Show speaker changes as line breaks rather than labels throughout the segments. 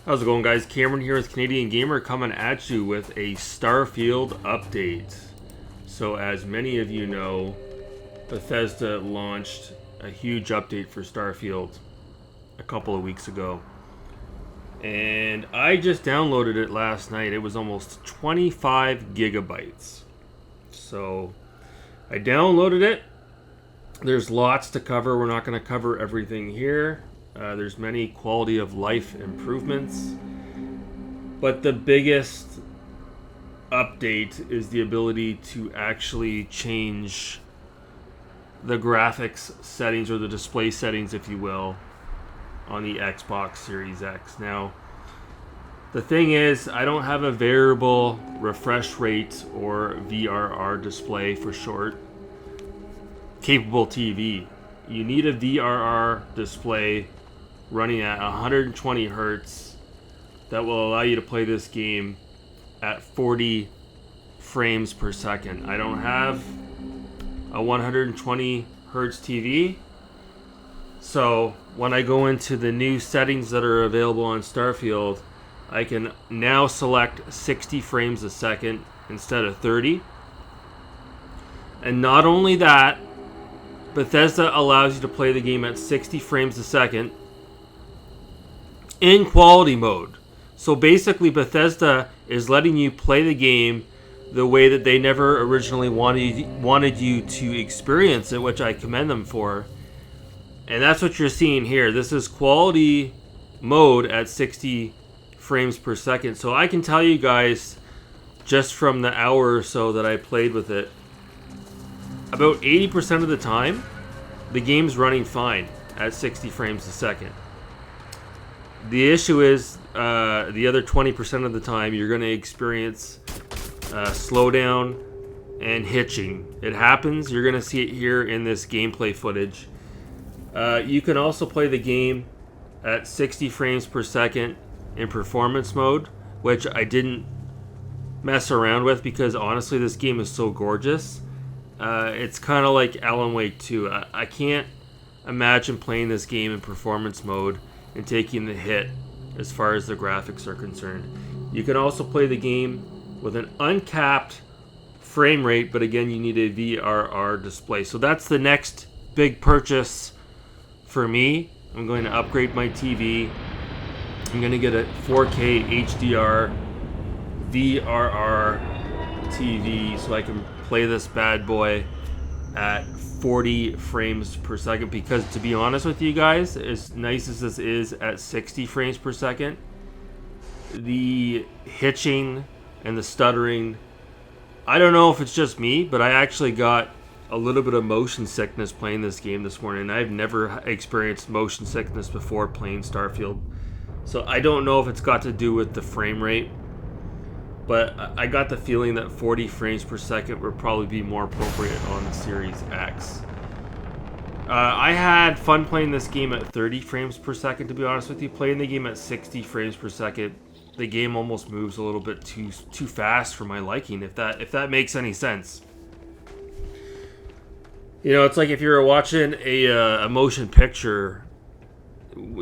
How's it going, guys? Cameron here with Canadian Gamer coming at you with a Starfield update. So as many of you know, Bethesda launched a huge update for Starfield a couple of weeks ago. And I just downloaded it last night. It was almost 25 gigabytes. So I downloaded it. There's lots to cover. We're not going to cover everything here. There's many quality of life improvements. But the biggest update is the ability to actually change the graphics settings, or the display settings, if you will, on the Xbox Series X. Now, the thing is, I don't have a variable refresh rate, or VRR display for short, capable TV. You need a VRR display running at 120 hertz that will allow you to play this game at 40 frames per second. I don't have a 120 hertz TV, so when I go into the new settings that are available on Starfield, I can now select 60 frames a second instead of 30. And not only that, Bethesda allows you to play the game at 60 frames a second in quality mode. So basically, Bethesda is letting you play the game the way that they never originally wanted you to experience it, which I commend them for. And that's what you're seeing here. This is quality mode at 60 frames per second. So I can tell you guys, just from the hour or so that I played with it, about 80% of the time, the game's running fine at 60 frames a second. The issue is, the other 20% of the time, you're going to experience slowdown and hitching. It happens. You're going to see it here in this gameplay footage. You can also play the game at 60 frames per second in performance mode, which I didn't mess around with because honestly, this game is so gorgeous. It's kind of like Alan Wake 2. I can't imagine playing this game in performance mode and taking the hit as far as the graphics are concerned. You can also play the game with an uncapped frame rate, but again, you need a VRR display. So that's the next big purchase for me. I'm going to upgrade my TV. I'm going to get a 4K HDR VRR TV so I can play this bad boy at 40 frames per second, because to be honest with you guys, as nice as this is at 60 frames per second, the hitching and the stuttering, I don't know if it's just me, but I actually got a little bit of motion sickness playing this game this morning. I've never experienced motion sickness before playing Starfield, so I don't know if it's got to do with the frame rate, but I got the feeling that 40 frames per second would probably be more appropriate on the Series X. I had fun playing this game at 30 frames per second, to be honest with you. Playing the game at 60 frames per second, the game almost moves a little bit too fast for my liking, if that makes any sense. You know, it's like if you're watching a motion picture,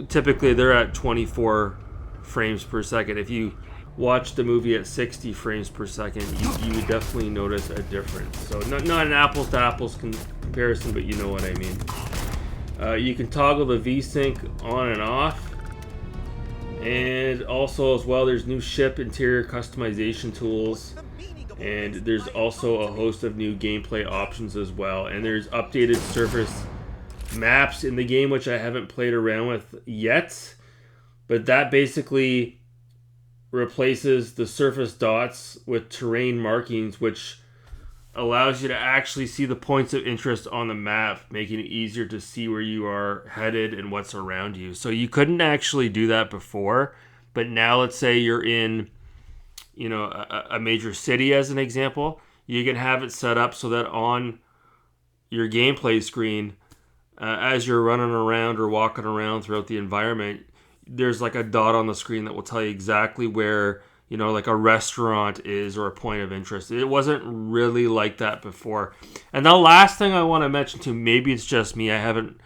typically they're at 24 frames per second. If you watch the movie at 60 frames per second, you would definitely notice a difference. So not an apples to apples comparison, but you know what I mean. You can toggle the VSync on and off, and also as well, there's new ship interior customization tools, and there's also a host of new gameplay options as well, and there's updated surface maps in the game, which I haven't played around with yet, but that basically replaces the surface dots with terrain markings, which allows you to actually see the points of interest on the map, making it easier to see where you are headed and what's around you. So you couldn't actually do that before, but now let's say you're in, you know, a major city as an example, you can have it set up so that on your gameplay screen, as you're running around or walking around throughout the environment, there's like a dot on the screen that will tell you exactly where, you know, like a restaurant is or a point of interest. It wasn't really like that before. And the last thing I want to mention too, maybe it's just me, I haven't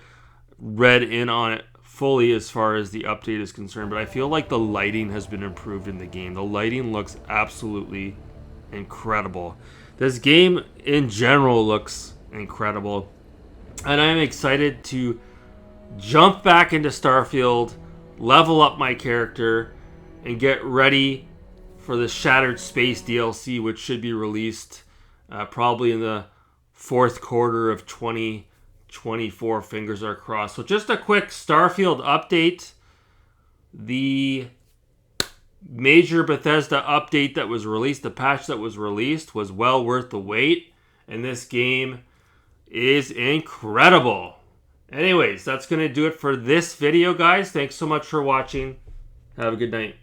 read in on it fully as far as the update is concerned, but I feel like the lighting has been improved in the game. The lighting looks absolutely incredible. This game in general looks incredible, and I'm excited to jump back into Starfield, level up my character, and get ready for the Shattered Space DLC, which should be released probably in the fourth quarter of 2024. Fingers are crossed. So just a quick Starfield update. The major Bethesda update that was released, the patch that was released, was well worth the wait. And this game is incredible. Anyways, that's going to do it for this video, guys. Thanks so much for watching. Have a good night.